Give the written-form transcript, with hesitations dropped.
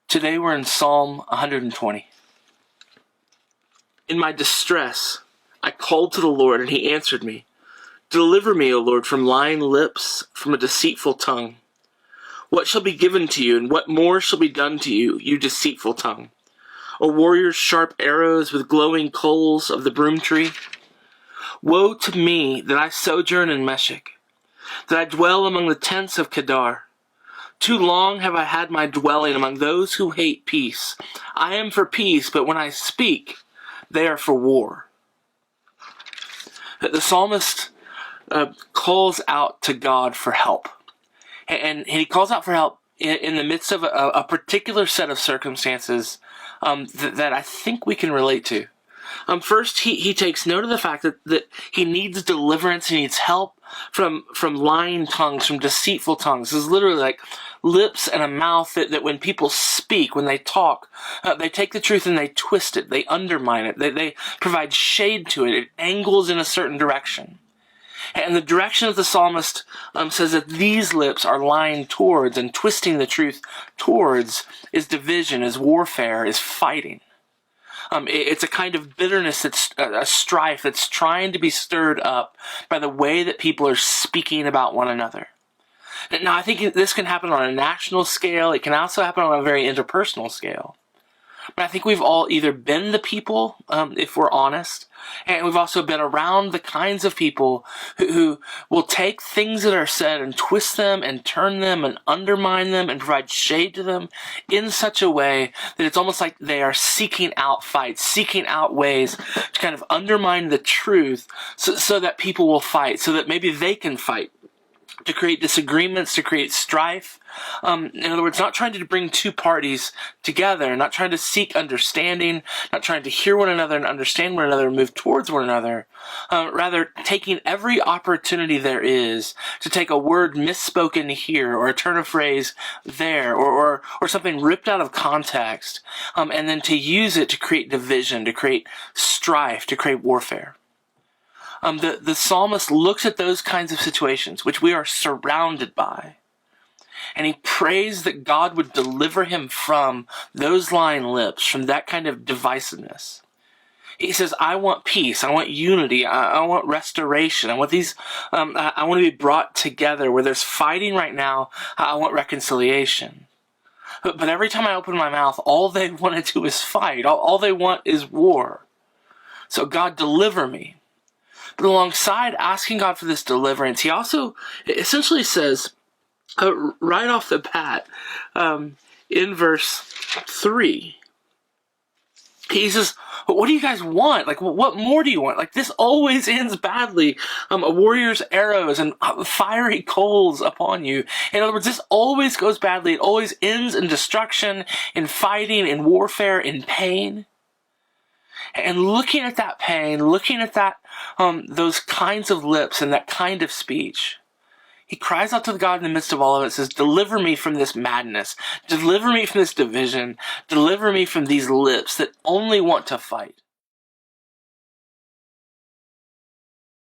Today we're in Psalm 120. In my distress, I called to the Lord, and he answered me. Deliver me, O Lord, from lying lips, from a deceitful tongue. What shall be given to you, and what more shall be done to you, you deceitful tongue? O warrior's sharp arrows with glowing coals of the broom tree? Woe to me that I sojourn in Meshech, that I dwell among the tents of Kedar. Too long have I had my dwelling among those who hate peace. I am for peace, but when I speak, they are for war. The psalmist calls out to God for help. And he calls out for help in the midst of a particular set of circumstances that I think we can relate to. First, he takes note of the fact that he needs deliverance, he needs help from lying tongues, from deceitful tongues. This is literally like lips and a mouth that when people speak, when they talk, they take the truth and they twist it, they undermine it, they provide shade to it, it angles in a certain direction. And the direction of the psalmist says that these lips are lying towards and twisting the truth towards is division, is warfare, is fighting. It's a kind of bitterness, that's a strife that's trying to be stirred up by the way that people are speaking about one another. Now, I think this can happen on a national scale. It can also happen on a very interpersonal scale. But I think we've all either been the people, if we're honest, and we've also been around the kinds of people who will take things that are said and twist them and turn them and undermine them and provide shade to them in such a way that it's almost like they are seeking out fights, seeking out ways to kind of undermine the truth so that people will fight, so that maybe they can fight, to create disagreements, to create strife. In other words, not trying to bring two parties together, not trying to seek understanding, not trying to hear one another and understand one another and move towards one another. Rather, taking every opportunity there is to take a word misspoken here, or a turn of phrase there, or something ripped out of context, and then to use it to create division, to create strife, to create warfare. The psalmist looks at those kinds of situations, which we are surrounded by, and he prays that God would deliver him from those lying lips, from that kind of divisiveness. He says, I want peace, I want unity, I want restoration, I want these, I want to be brought together. Where there's fighting right now, I want reconciliation. But every time I open my mouth, all they want to do is fight. All they want is war. So God, deliver me. But alongside asking God for this deliverance, he also essentially says, right off the bat, in verse 3, he says, what do you guys want? Like, what more do you want? Like, this always ends badly. A warrior's arrows and fiery coals upon you. In other words, this always goes badly. It always ends in destruction, in fighting, in warfare, in pain. And looking at that pain, looking at that, those kinds of lips and that kind of speech, he cries out to God in the midst of all of it, says, deliver me from this madness, deliver me from this division, deliver me from these lips that only want to fight.